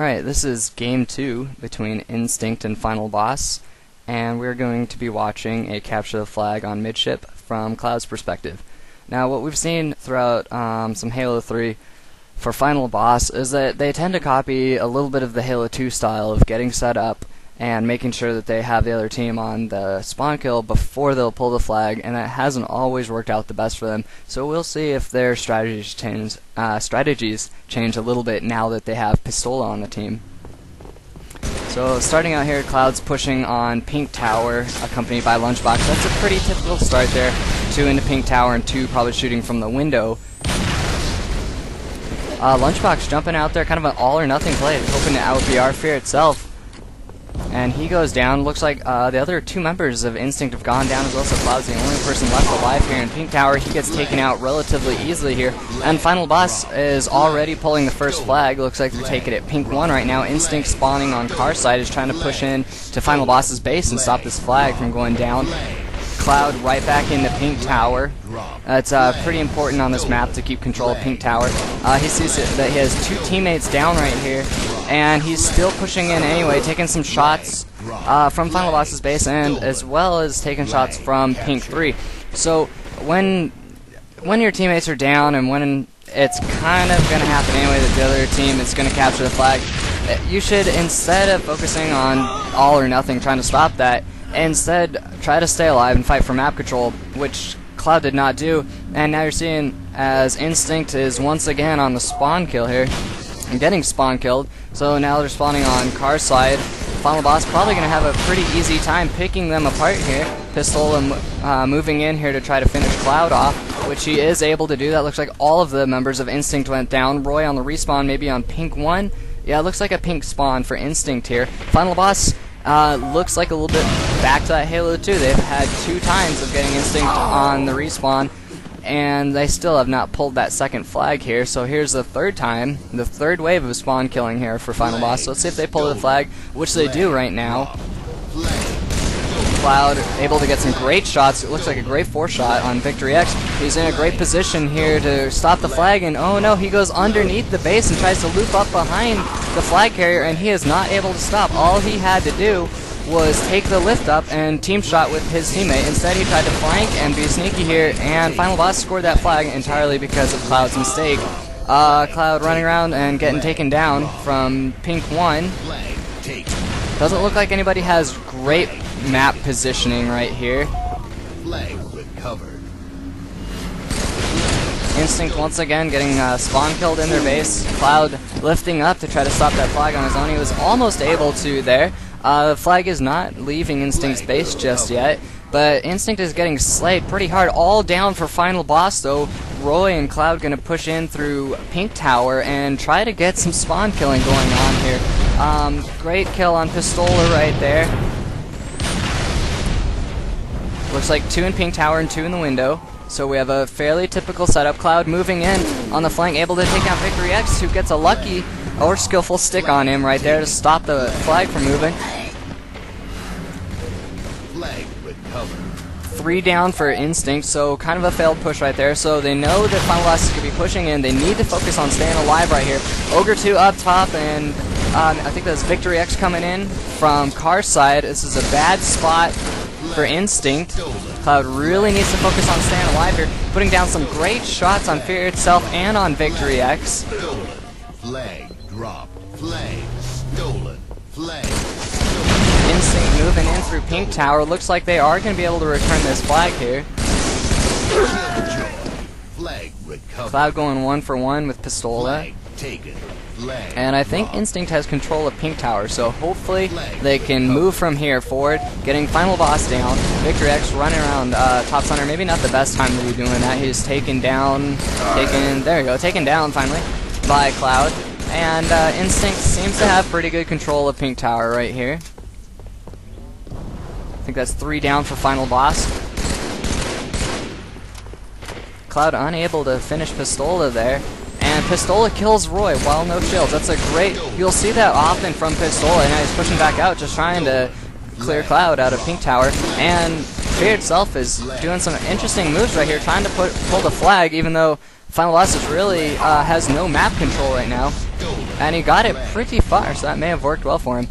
Alright, this is game 2 between Instinct and Final Boss, and we're going to be watching a capture the flag on Midship from Cloud's perspective. Now, what we've seen throughout some Halo 3 for Final Boss is that they tend to copy a little bit of the Halo 2 style of getting set up and making sure that they have the other team on the spawn kill before they'll pull the flag, and that hasn't always worked out the best for them. So we'll see if their strategies change a little bit now that they have Pistola on the team. So starting out here, Cloud's pushing on Pink Tower, accompanied by Lunchbox. That's a pretty typical start there. 2 into Pink Tower and 2 probably shooting from the window. Lunchbox jumping out there, kind of an all or nothing play, hoping to out-BR Fear itself. And he goes down. Looks like the other 2 members of Instinct have gone down as well, so Cloud's the only person left alive here in Pink Tower. He gets taken out relatively easily here. And Final Boss is already pulling the first flag. Looks like they're taking it Pink 1 right now. Instinct spawning on car side is trying to push in to Final Boss's base and stop this flag from going down. Cloud right back into Pink Tower. It's pretty important on this map to keep control of Pink Tower. He sees that he has 2 teammates down right here, and he's still pushing in anyway, taking some shots from Final Boss's base, and as well as taking shots from Pink 3. So when your teammates are down and when it's kind of going to happen anyway that the other team is going to capture the flag, you should, instead of focusing on all or nothing, trying to stop that, instead try to stay alive and fight for map control, which Cloud did not do. And now you're seeing as Instinct is once again on the spawn kill here and getting spawn killed. So now they're spawning on car side. Final Boss probably going to have a pretty easy time picking them apart here. Pistola moving in here to try to finish Cloud off, which he is able to do. That looks like all of the members of Instinct went down. Roy on the respawn, maybe on Pink 1. Yeah, it looks like a pink spawn for Instinct here. Final Boss looks like a little bit back to that Halo 2. They've had 2 times of getting Instinct on the respawn, and they still have not pulled that second flag here. So here's the 3rd time, the 3rd wave of spawn killing here for Final Boss. So let's see if they pull the flag, which they do right now. Cloud able to get some great shots. It looks like a great 4-shot on Victory X. He's in a great position here to stop the flag, and oh no, he goes underneath the base and tries to loop up behind the flag carrier, and he is not able to stop. All he had to do was take the lift up and team shot with his teammate. Instead, he tried to flank and be sneaky here, and Final Boss scored that flag entirely because of Cloud's mistake. Cloud running around and getting taken down from Pink 1. Doesn't look like anybody has great map positioning right here. Flag recovered. Instinct once again getting spawn killed in their base. Cloud lifting up to try to stop that flag on his own. He was almost able to there. The flag is not leaving Instinct's base just yet, but Instinct is getting slayed pretty hard. All down for Final Boss though. Roy and Cloud going to push in through Pink Tower and try to get some spawn killing going on here. Great kill on Pistola right there. Looks like 2 in Pink Tower and 2 in the window. So we have a fairly typical setup. Cloud moving in on the flank, able to take out Victory X, who gets a lucky or skillful stick on him right there to stop the flag from moving. Flag recovered. 3 down for Instinct, so kind of a failed push right there. So they know that Final Boss is going to be pushing in. They need to focus on staying alive right here. Ogre 2 up top, and I think that's Victory X coming in from car side. This is a bad spot for Instinct. Cloud really needs to focus on staying alive here, putting down some great shots on Fear itself and on Victory X. Flag dropped. Flag stolen. Flag. Instinct moving in through Pink Tower. Looks like they are going to be able to return this flag here. Flag recovered. Cloud going 1 for 1 with Pistola. Flag taken. Flag And I think Instinct has control of Pink Tower, so hopefully they can move from here forward, getting Final Boss down. Victory X running around top center. Maybe not the best time to be doing that. He's taken down, there you go, taken down finally by Cloud. And Instinct seems to have pretty good control of Pink Tower right here. I think that's 3 down for Final Boss. Cloud unable to finish Pistola there. And Pistola kills Roy while no shields. That's a great... You'll see that often from Pistola, and now he's pushing back out, just trying to clear Cloud out of Pink Tower. And Fear itself is doing some interesting moves right here, trying to pull the flag, even though Final Boss really has no map control right now. and he got it pretty far, so that may have worked well for him.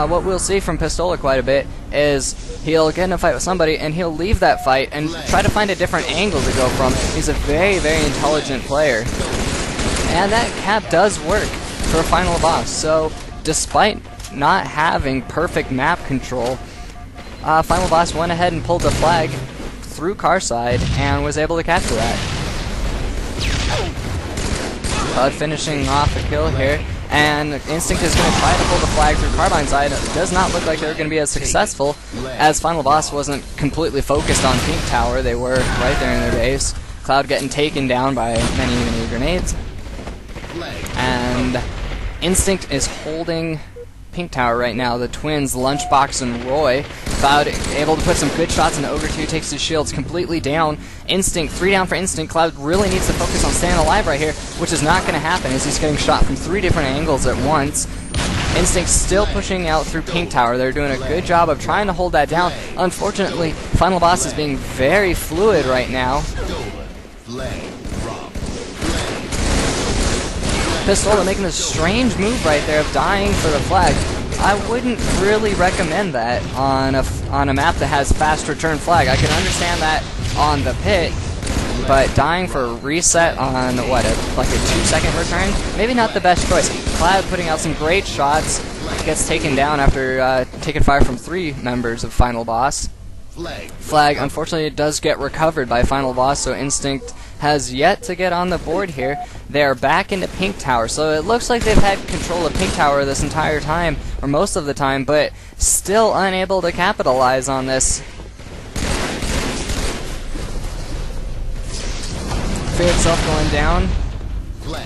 What we'll see from Pistola quite a bit is he'll get in a fight with somebody and he'll leave that fight and try to find a different angle to go from. He's a very, very intelligent player. And that cap does work for a final boss. So despite not having perfect map control, final boss went ahead and pulled the flag through Carside and was able to capture that. Cloud finishing off a kill here. And Instinct is going to try to pull the flag through Carbine side. It does not look like they're going to be as successful, as Final Boss wasn't completely focused on Pink Tower. They were right there in their base. Cloud getting taken down by many grenades. And Instinct is holding Pink Tower right now. The twins, Lunchbox and Roy. Cloud able to put some good shots, and Ogre 2 takes his shields completely down. Instinct, 3 down for Instinct. Cloud really needs to focus on staying alive right here, which is not going to happen as he's getting shot from 3 different angles at once. Instinct still pushing out through Pink Tower. They're doing a good job of trying to hold that down. Unfortunately, Final Boss is being very fluid right now. Pistola making a strange move right there of dying for the flag. I wouldn't really recommend that on a map that has fast return flag. I can understand that on the pit, but dying for a reset on what, like a 2-second return? Maybe not the best choice. Cloud putting out some great shots, gets taken down after taking fire from 3 members of Final Boss. Flag, unfortunately, it does get recovered by Final Boss, so Instinct has yet to get on the board here. They are back into Pink Tower, so it looks like they've had control of Pink Tower this entire time, or most of the time, but still unable to capitalize on this. Fear itself going down,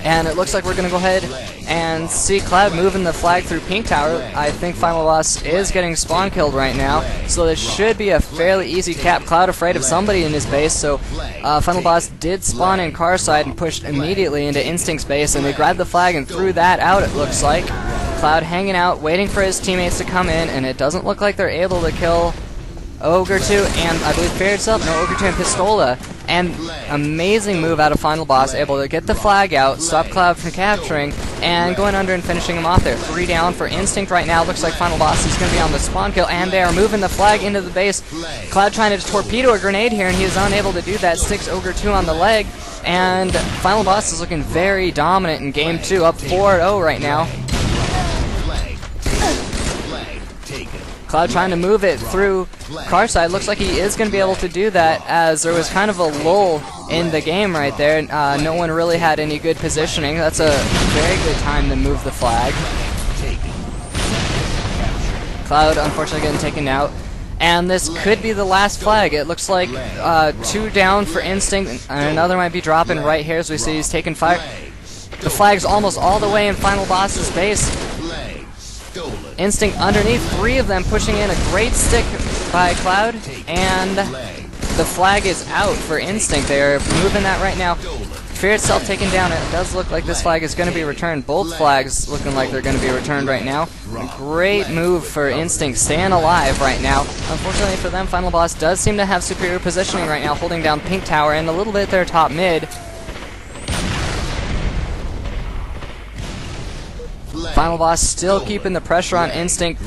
and it looks like we're going to go ahead and see Cloud moving the flag through Pink Tower. I think Final Boss is getting spawn killed right now, so this should be a fairly easy cap. Cloud afraid of somebody in his base, so Final Boss did spawn in Carside and pushed immediately into Instinct's base, and they grabbed the flag and threw that out, it looks like. Cloud hanging out, waiting for his teammates to come in, and it doesn't look like they're able to kill Ogre 2 and I believe Fear itself. No, Ogre 2 and Pistola. And amazing move out of Final Boss, able to get the flag out, stop Cloud from capturing, and going under and finishing him off there. 3 down for Instinct right now. Looks like Final Boss is going to be on the spawn kill, and they are moving the flag into the base. Cloud trying to torpedo a grenade here, and he is unable to do that. 6 Ogre 2 on the leg, and Final Boss is looking very dominant in Game 2, up 4-0 right now. Cloud trying to move it through Carside. Looks like he is going to be able to do that, as there was kind of a lull in the game right there. No one really had any good positioning. That's a very good time to move the flag. Cloud unfortunately getting taken out. And this could be the last flag. It looks like 2 down for Instinct, and another might be dropping right here as we see he's taking fire. The flag's almost all the way in Final Boss's base. Instinct underneath, 3 of them pushing in a great stick by Cloud, and the flag is out for Instinct. They're moving that right now. Fear itself taken down. It does look like this flag is going to be returned. Both flags looking like they're going to be returned right now. A great move for Instinct, staying alive right now. Unfortunately for them, Final Boss does seem to have superior positioning right now, holding down Pink Tower and a little bit their top mid. Final Boss still keeping the pressure on Instinct.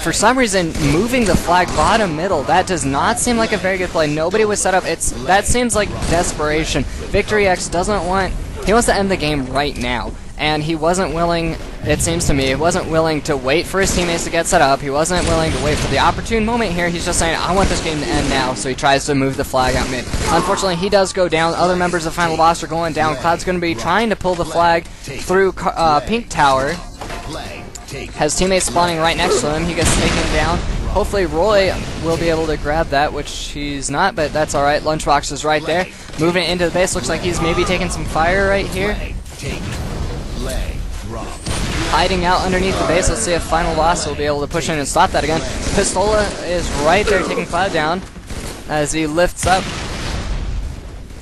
For some reason, moving the flag bottom middle, that does not seem like a very good play. Nobody was set up. That seems like desperation. Victory X doesn't want... He wants to end the game right now. And he wasn't willing, it seems to me, he wasn't willing to wait for his teammates to get set up. He wasn't willing to wait for the opportune moment here. He's just saying, I want this game to end now. So he tries to move the flag out mid. Unfortunately, he does go down. Other members of Final Boss are going down. Cloud's going to be trying to pull the flag through Pink Tower. Has teammates spawning right next to him. He gets taken down. Hopefully Roy will be able to grab that, which he's not, but that's alright. Lunchbox is right there. Moving into the base. Looks like he's maybe taking some fire right here. Hiding out underneath the base. Let's see if Final Boss will be able to push in and stop that again. Pistola is right there taking Cloud down as he lifts up.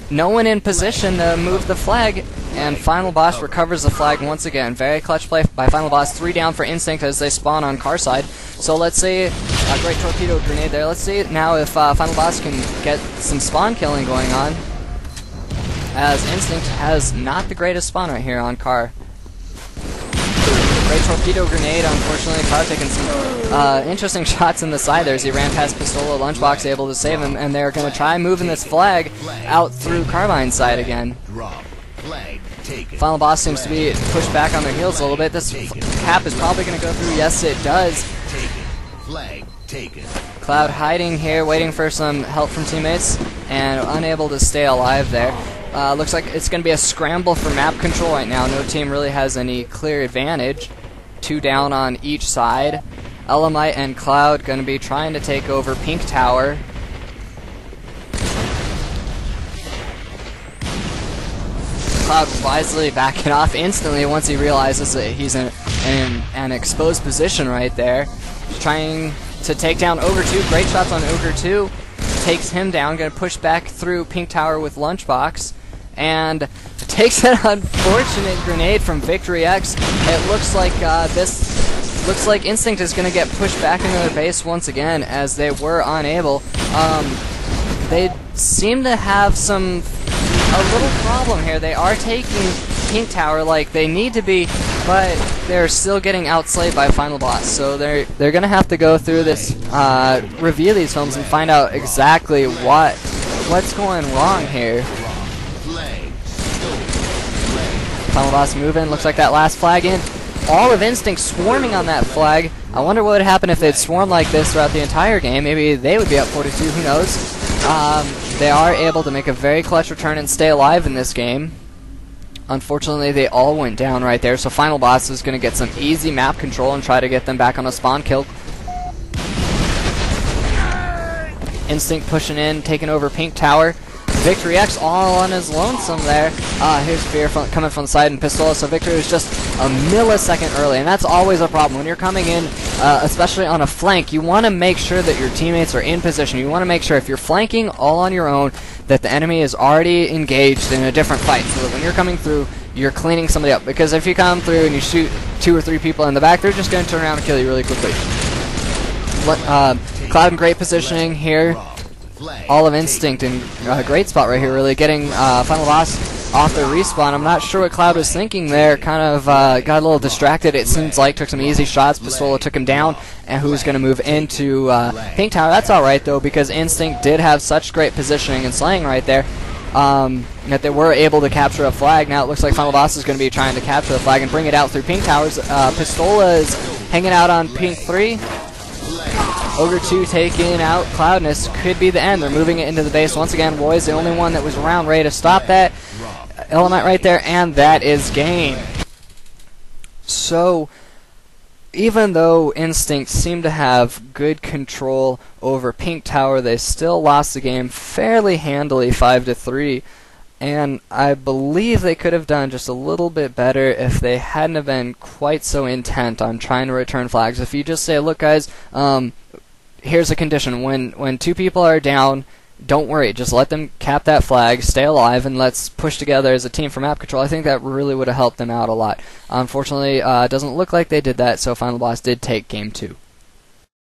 No one in position to move the flag, and Final Boss recovers the flag once again. Very clutch play by Final Boss. 3 down for Instinct as they spawn on Carside. So let's see, a great torpedo grenade there. Let's see now if Final Boss can get some spawn killing going on, as Instinct has not the greatest spawn right here on Car. Great torpedo grenade. Unfortunately, Cloud taking some interesting shots in the side there as he ran past Pistola. Lunchbox able to save him, and they're going to try moving this flag out through Carbine's side again. Final boss seems to be pushed back on their heels a little bit. This cap is probably going to go through. Yes, it does. Cloud hiding here, waiting for some help from teammates, and unable to stay alive there. Looks like it's going to be a scramble for map control right now. No team really has any clear advantage. 2 down on each side. Elamite and Cloud going to be trying to take over Pink Tower. Cloud wisely backing off instantly once he realizes that he's in an exposed position right there. Trying to take down Ogre 2. Great shots on Ogre 2. Takes him down. Going to push back through Pink Tower with Lunchbox. And takes an unfortunate grenade from Victory X. It looks like looks like Instinct is going to get pushed back into their base once again, as they were unable. They seem to have a little problem here. They are taking Pink Tower like they need to be, but they're still getting outslayed by Final Boss. So they're going to have to go through this, review these films and find out exactly what's going wrong here. Final Boss moving. Looks like that last flag in. All of Instinct swarming on that flag. I wonder what would happen if they'd swarm like this throughout the entire game. Maybe they would be up 42. Who knows? They are able to make a very clutch return and stay alive in this game. Unfortunately, they all went down right there, so Final Boss is going to get some easy map control and try to get them back on a spawn kill. Instinct pushing in, taking over Pink Tower. Victory X all on his lonesome there. Here's Fear coming from the side and Pistola, so Victory is just a millisecond early, and that's always a problem. When you're coming in, especially on a flank, you want to make sure that your teammates are in position. You want to make sure if you're flanking all on your own, that the enemy is already engaged in a different fight, so that when you're coming through, you're cleaning somebody up. Because if you come through and you shoot 2 or 3 people in the back, they're just going to turn around and kill you really quickly. Cloud in great positioning here. All of Instinct in a great spot right here, really getting Final Boss off their respawn. I'm not sure what Cloud was thinking there. Kind of got a little distracted, it seems like. Took some easy shots. Pistola took him down, and who's going to move into Pink Tower. That's alright, though, because Instinct did have such great positioning and slaying right there that they were able to capture a flag. Now it looks like Final Boss is going to be trying to capture the flag and bring it out through Pink Towers. Pistola is hanging out on Pink 3. Ogre 2 taking out Cloudness. Could be the end. They're moving it into the base once again. Roy's the only one that was around ready to stop that. Element right there, and that is game. So, even though Instinct seemed to have good control over Pink Tower, they still lost the game fairly handily, 5-3. And I believe they could have done just a little bit better if they hadn't have been quite so intent on trying to return flags. If you just say, look guys, here's a condition. When 2 people are down, don't worry. Just let them cap that flag, stay alive, and let's push together as a team for map control. I think that really would have helped them out a lot. Unfortunately, it doesn't look like they did that, so Final Boss did take Game 2.